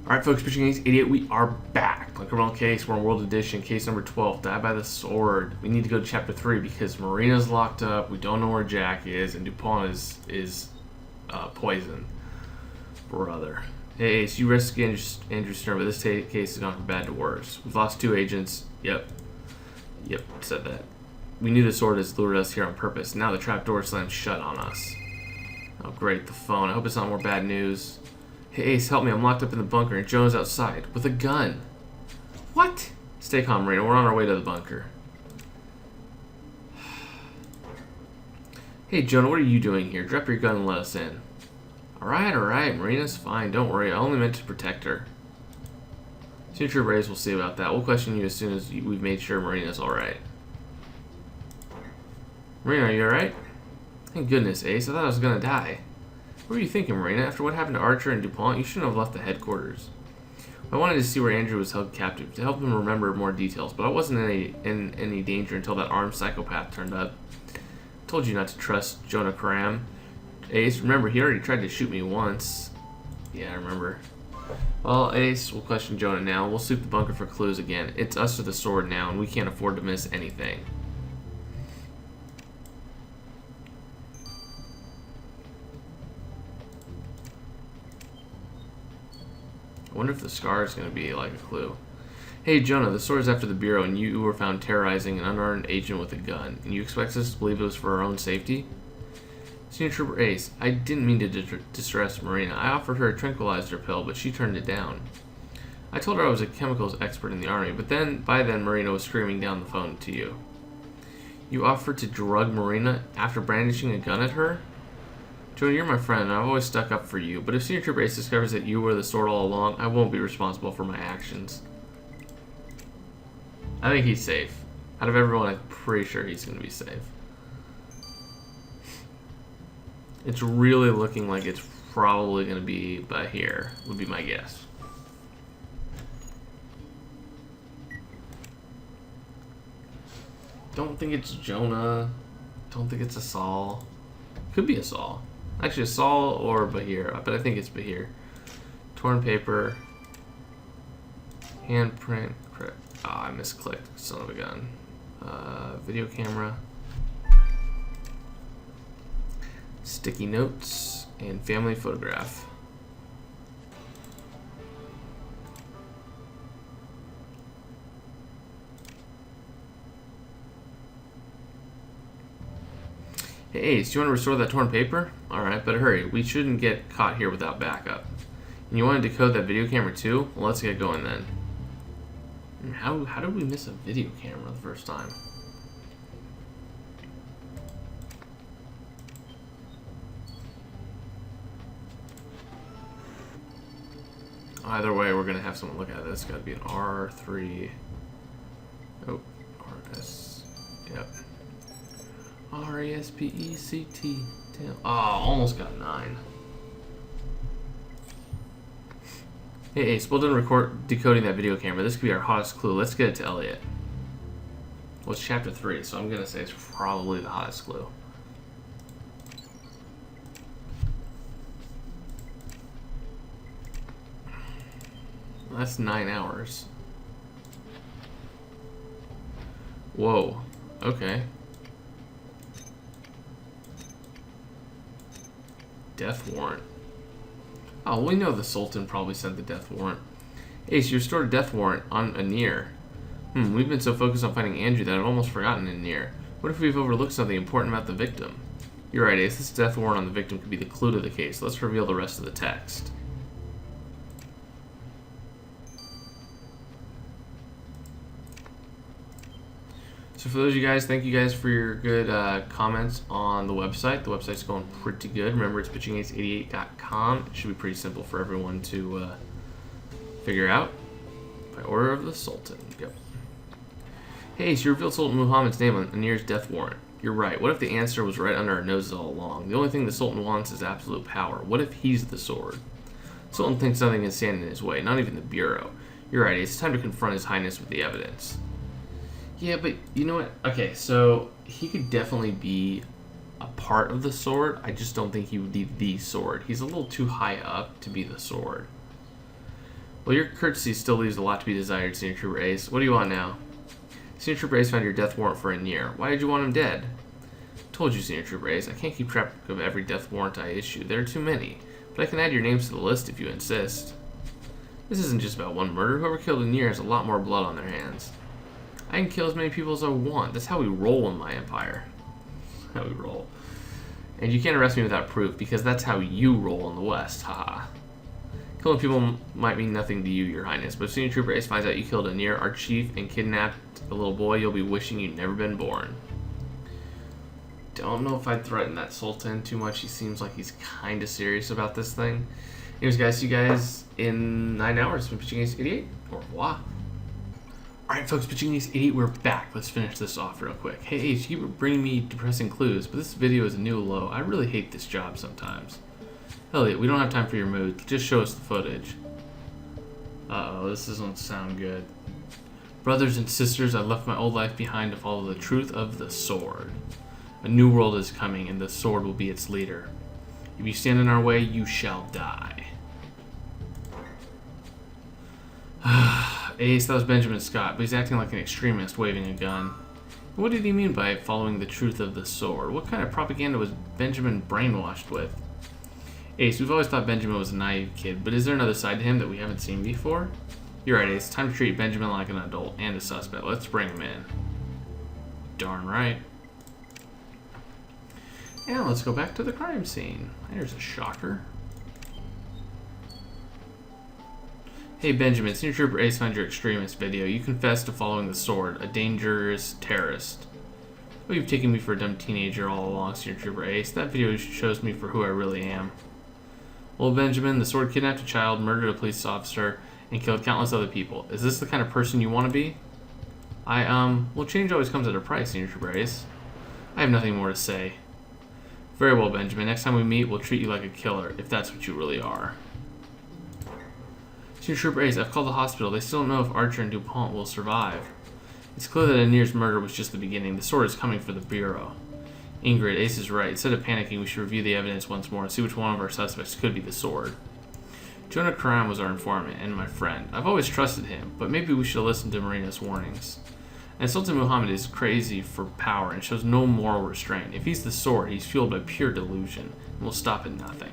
Alright folks, Pitching Ace 88, we are back. Like criminal case, we're in World Edition, case number 12, Die by the Sword. We need to go to chapter 3 because Marina's locked up, we don't know where Jack is, and DuPont is poisoned. Brother. Hey Ace, you rescued Andrew Stern, but this case has gone from bad to worse. We've lost 2 agents. Yep, said that. We knew the sword has lured us here on purpose. Now the trapdoor slammed shut on us. Oh great, the phone. I hope it's not more bad news. Hey Ace, help me, I'm locked up in the bunker and Jonah's outside with a gun. What? Stay calm, Marina, we're on our way to the bunker. Hey Jonah, what are you doing here? Drop your gun and let us in. Alright, Marina's fine, don't worry, I only meant to protect her. Future Rays will see about that. We'll question you as soon as we've made sure Marina's alright. Marina, are you alright? Thank goodness, Ace, I thought I was gonna die. What were you thinking, Marina? After what happened to Archer and DuPont, you shouldn't have left the headquarters. I wanted to see where Andrew was held captive, to help him remember more details, but I wasn't in any danger until that armed psychopath turned up. I told you not to trust Jonah Karam. Ace, remember, he already tried to shoot me once. Yeah, I remember. Well, Ace, we'll question Jonah now. We'll sweep the bunker for clues again. It's us or the sword now, and we can't afford to miss anything. I wonder if the scar is going to be like a clue. Hey Jonah, the sword is after the Bureau and you were found terrorizing an unarmed agent with a gun. And you expect us to believe it was for our own safety? Senior Trooper Ace, I didn't mean to distress Marina. I offered her a tranquilizer pill, but she turned it down. I told her I was a chemicals expert in the Army, but by then Marina was screaming down the phone to you. You offered to drug Marina after brandishing a gun at her? Jonah, you're my friend, and I've always stuck up for you, but if Senior Trooper Ace discovers that you were the sword all along, I won't be responsible for my actions. I think he's safe. Out of everyone, I'm pretty sure he's going to be safe. It's really looking like it's probably going to be by here, would be my guess. Don't think it's Jonah. Don't think it's Asal. Could be Asal. Actually, Asal or Bahir, but I think it's Bahir. Torn paper. Handprint. I misclicked. Son of a gun. Video camera. Sticky notes. And family photograph. Hey Ace, do you want to restore that torn paper? Alright, but hurry. We shouldn't get caught here without backup. And you want to decode that video camera too? Well, let's get going then. How did we miss a video camera the first time? Either way, we're going to have someone look at it. It's got to be an R3. Oh, RS. Yep. R-E-S-P-E-C-T. Damn. Oh, almost got 9. Hey Ace, well done decoding that video camera. This could be our hottest clue. Let's get it to Elliot. Well, it's chapter 3, so I'm going to say it's probably the hottest clue. Well, that's 9 hours. Whoa. Okay. Death warrant. Oh, we know the Sultan probably sent the death warrant. Ace, you restored a death warrant on Anir. We've been so focused on finding Andrew that I've almost forgotten Anir. What if we've overlooked something important about the victim? You're right, Ace. This death warrant on the victim could be the clue to the case. Let's reveal the rest of the text. So for those of you guys, thank you guys for your good comments on the website. The website's going pretty good. Remember, it's pitchingace88.com. It should be pretty simple for everyone to figure out. By order of the Sultan. Go. Hey, so you revealed Sultan Muhammad's name on Anir's death warrant. You're right. What if the answer was right under our noses all along? The only thing the Sultan wants is absolute power. What if he's the sword? The Sultan thinks nothing is standing in his way, not even the Bureau. You're right. It's time to confront His Highness with the evidence. Yeah, but you know what? Okay, so he could definitely be a part of the sword. I just don't think he would be the sword. He's a little too high up to be the sword. Well, your courtesy still leaves a lot to be desired, Senior Trooper Ace. What do you want now? Senior Trooper Ace found your death warrant for Nier. Why did you want him dead? Told you, Senior Trooper Ace. I can't keep track of every death warrant I issue. There are too many. But I can add your names to the list if you insist. This isn't just about one murder. Whoever killed Nier has a lot more blood on their hands. I can kill as many people as I want. That's how we roll in my empire. How we roll. And you can't arrest me without proof, because that's how you roll in the West. Haha. Killing people might mean nothing to you, Your Highness, but if Senior Trooper Ace finds out you killed Nier, our chief, and kidnapped a little boy, you'll be wishing you'd never been born. Don't know if I'd threaten that Sultan too much. He seems like he's kind of serious about this thing. Anyways, guys, see you guys in 9 hours. It's been Pitching Ace 88. Au revoir. Alright, folks, Pitching Ace 88, we're back. Let's finish this off real quick. Hey, Ace, you keep bringing me depressing clues, but this video is a new low. I really hate this job sometimes. Elliot, we don't have time for your mood. Just show us the footage. Uh-oh, this doesn't sound good. Brothers and sisters, I left my old life behind to follow the truth of the sword. A new world is coming, and the sword will be its leader. If you stand in our way, you shall die. Ace, that was Benjamin Scott, but he's acting like an extremist waving a gun. What did he mean by following the truth of the sword? What kind of propaganda was Benjamin brainwashed with? Ace, we've always thought Benjamin was a naive kid, but is there another side to him that we haven't seen before? You're right, Ace. Time to treat Benjamin like an adult and a suspect. Let's bring him in. Darn right. And let's go back to the crime scene. There's a shocker. Hey Benjamin, Senior Trooper Ace found your extremist video. You confessed to following the sword, a dangerous terrorist. Oh, you've taken me for a dumb teenager all along, Senior Trooper Ace. That video shows me for who I really am. Well, Benjamin, the sword kidnapped a child, murdered a police officer, and killed countless other people. Is this the kind of person you want to be? Well, change always comes at a price, Senior Trooper Ace. I have nothing more to say. Very well, Benjamin. Next time we meet, we'll treat you like a killer, if that's what you really are. Senior Trooper Ace, I've called the hospital. They still don't know if Archer and DuPont will survive. It's clear that Anir's murder was just the beginning. The sword is coming for the Bureau. Ingrid, Ace is right. Instead of panicking, we should review the evidence once more and see which one of our suspects could be the sword. Jonah Karam was our informant and my friend. I've always trusted him, but maybe we should listen to Marina's warnings. And Sultan Muhammad is crazy for power and shows no moral restraint. If he's the sword, he's fueled by pure delusion and will stop at nothing.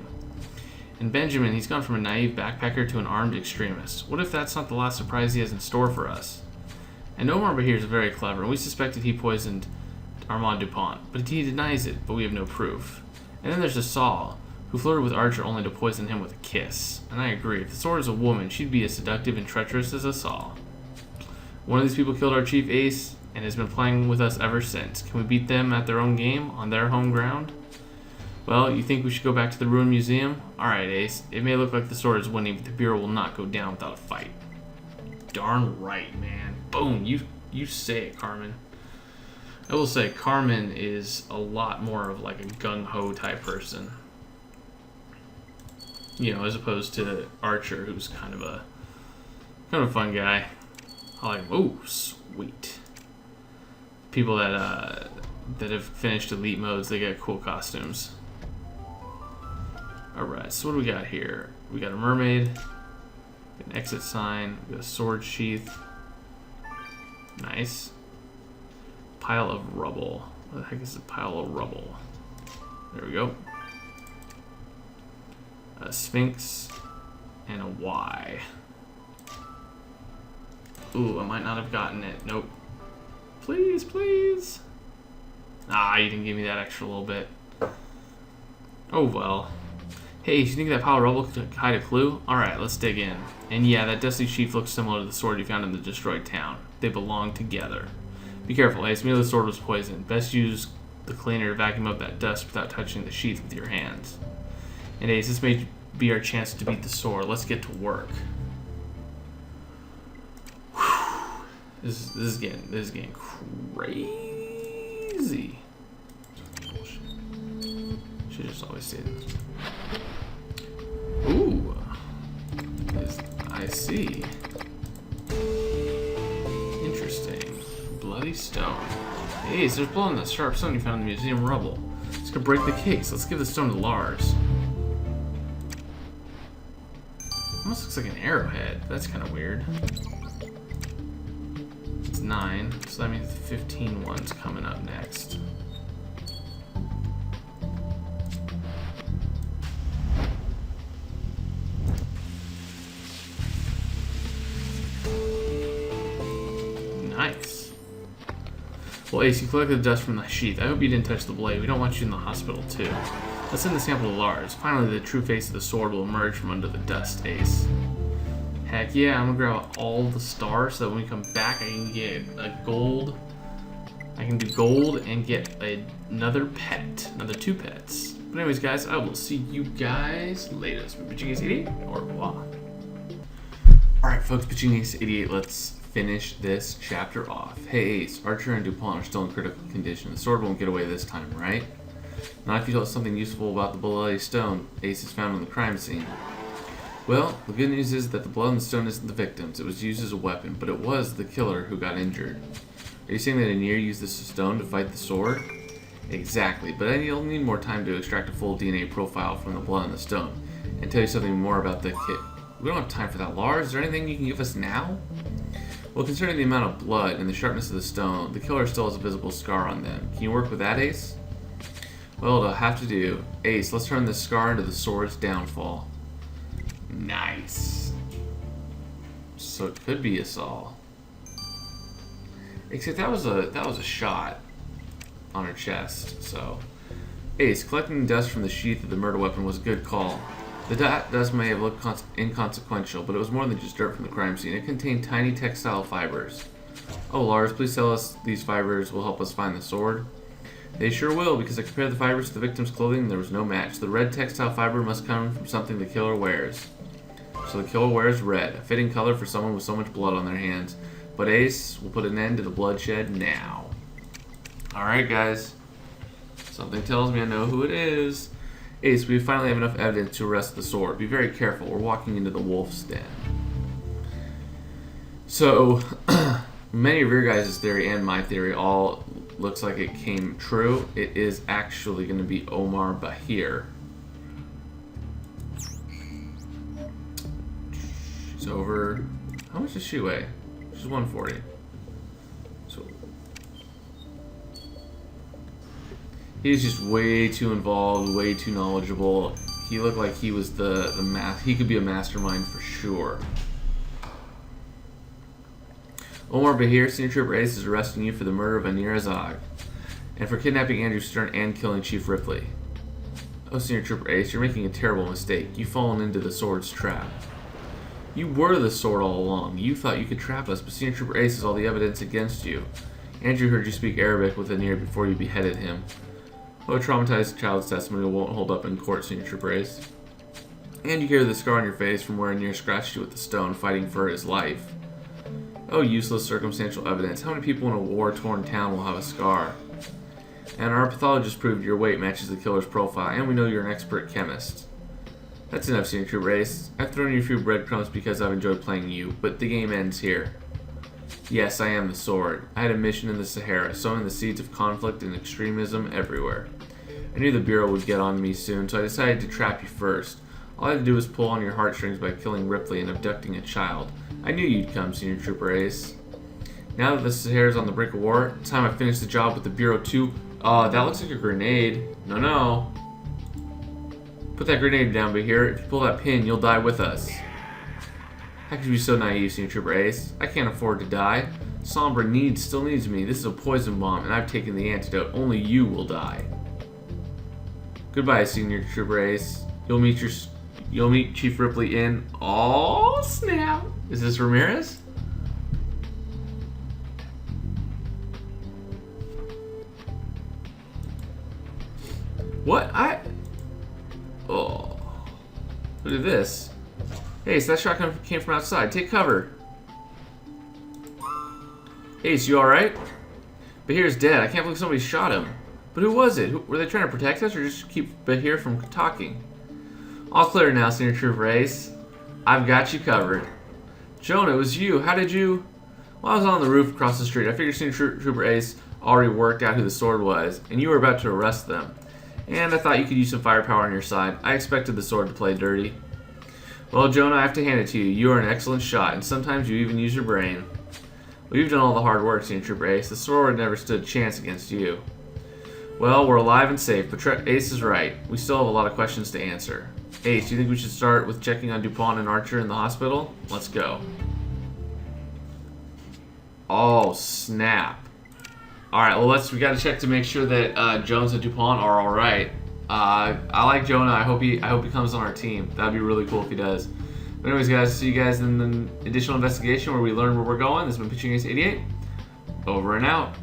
And Benjamin, he's gone from a naive backpacker to an armed extremist. What if that's not the last surprise he has in store for us? And Omar Bahir is very clever, and we suspected he poisoned Armand DuPont, but he denies it, but we have no proof. And then there's Asal, who flirted with Archer only to poison him with a kiss. And I agree, if the sword is a woman, she'd be as seductive and treacherous as Asal. One of these people killed our chief Ace, and has been playing with us ever since. Can we beat them at their own game, on their home ground? Well, you think we should go back to the ruined museum? Alright, Ace. It may look like the sword is winning, but the Bureau will not go down without a fight. Darn right, man. Boom. You say it, Carmen. I will say, Carmen is a lot more of like a gung-ho type person. You know, as opposed to Archer, who's kind of a fun guy. I like him. Oh, sweet. People that have finished elite modes, they get cool costumes. Alright, so what do we got here? We got a mermaid, an exit sign, we got a sword sheath. Nice. Pile of rubble. What the heck is a pile of rubble? There we go. A sphinx and a Y. Ooh, I might not have gotten it. Nope. Please, please. Ah, you didn't give me that extra little bit. Oh well. Hey, you think that pile of rubble could hide a clue? Alright, let's dig in. And yeah, that dusty sheath looks similar to the sword you found in the destroyed town. They belong together. Be careful, Ace. Maybe the sword was poisoned. Best use the cleaner to vacuum up that dust without touching the sheath with your hands. And Ace, this may be our chance to beat the sword. Let's get to work. Whew. This is getting crazy. Should just always say this. Ooh. I see. Interesting. Bloody stone. Hey, so there's blood on that sharp stone you found in the museum rubble. This could break the case. Let's give the stone to Lars. Almost looks like an arrowhead. That's kind of weird. It's 9, so that means the 15 one's coming up next. Nice. Well, Ace, you collected the dust from the sheath. I hope you didn't touch the blade. We don't want you in the hospital, too. Let's send the sample to Lars. Finally, the true face of the sword will emerge from under the dust, Ace. Heck yeah, I'm gonna grab all the stars so that when we come back, I can get a gold. I can do gold and get another pet. Another 2 pets. But anyways, guys, I will see you guys later. It's been Pitching Ace 88, or blah. Alright, folks, Pitching Ace 88, let's finish this chapter off. Hey Ace, Archer and DuPont are still in critical condition. The sword won't get away this time, right? Not if you tell us something useful about the bloody stone Ace has found on the crime scene. Well, the good news is that the blood on the stone isn't the victim's. It was used as a weapon, but it was the killer who got injured. Are you saying that Anir used this stone to fight the sword? Exactly, but you'll need more time to extract a full DNA profile from the blood on the stone and tell you something more about the kit. We don't have time for that, Lars. Is there anything you can give us now? Well, considering the amount of blood and the sharpness of the stone, the killer still has a visible scar on them. Can you work with that, Ace? Well, it'll have to do. Ace, let's turn this scar into the sword's downfall. Nice. So it could be a saw. Except that was a shot on her chest. So, Ace, collecting dust from the sheath of the murder weapon was a good call. The dust may have looked inconsequential, but it was more than just dirt from the crime scene. It contained tiny textile fibers. Oh, Lars, please tell us these fibers will help us find the sword. They sure will, because I compared the fibers to the victim's clothing and there was no match. The red textile fiber must come from something the killer wears. So the killer wears red, a fitting color for someone with so much blood on their hands. But Ace will put an end to the bloodshed now. Alright, guys. Something tells me I know who it is. Ace, we finally have enough evidence to arrest the sword. Be very careful. We're walking into the wolf's den. So, many of your guys' theory and my theory all looks like it came true. It is actually going to be Omar Bahir. She's over... How much does she weigh? She's 140. So he's just way too involved, way too knowledgeable. He looked like he was he could be a mastermind for sure. Omar Bahir, Senior Trooper Ace, is arresting you for the murder of Anir Azag and for kidnapping Andrew Stern and killing Chief Ripley. Oh, Senior Trooper Ace, you're making a terrible mistake. You've fallen into the sword's trap. You were the sword all along. You thought you could trap us, but Senior Trooper Ace has all the evidence against you. Andrew heard you speak Arabic with Anir before you beheaded him. Oh, a traumatized child's testimony won't hold up in court, Senior Trooper Ace. And you carry the scar on your face from where Anir scratched you with the stone, fighting for his life. Oh, useless circumstantial evidence. How many people in a war-torn town will have a scar? And our pathologist proved your weight matches the killer's profile, and we know you're an expert chemist. That's enough, Senior Trooper Ace. I've thrown you a few breadcrumbs because I've enjoyed playing you, but the game ends here. Yes, I am the sword. I had a mission in the Sahara, sowing the seeds of conflict and extremism everywhere. I knew the Bureau would get on me soon, so I decided to trap you first. All I had to do was pull on your heartstrings by killing Ripley and abducting a child. I knew you'd come, Senior Trooper Ace. Now that the Sahara's on the brink of war, it's time I finish the job with the Bureau too. That looks like a grenade. No. Put that grenade down, Bahir. If you pull that pin, you'll die with us. How could you be so naive, Senior Trooper Ace? I can't afford to die. Sombra still needs me. This is a poison bomb, and I've taken the antidote. Only you will die. Goodbye, Senior Trooper Ace. You'll meet Chief Ripley in... Oh, snap! Is this Ramirez? What? Oh. Look at this. Hey, so that shotgun came from outside. Take cover. Hey, so you alright? Bahir's dead. I can't believe somebody shot him. But who was it? Were they trying to protect us or just keep Bahir from talking? All clear now, Senior Trooper Ace. I've got you covered. Jonah, it was you. How did you... Well, I was on the roof across the street. I figured Senior Trooper Ace already worked out who the sword was, and you were about to arrest them. And I thought you could use some firepower on your side. I expected the sword to play dirty. Well, Jonah, I have to hand it to you. You are an excellent shot, and sometimes you even use your brain. Well, you've done all the hard work, Senior Trooper Ace. The sword never stood a chance against you. Well, we're alive and safe, but Ace is right. We still have a lot of questions to answer. Ace, do you think we should start with checking on DuPont and Archer in the hospital? Let's go. Oh, snap. Alright, well, we gotta check to make sure that Jones and DuPont are alright. I like Jonah. I hope he comes on our team. That'd be really cool if he does. But anyways, guys, see you guys in the additional investigation where we learn where we're going. This has been Pitching Ace 88. Over and out.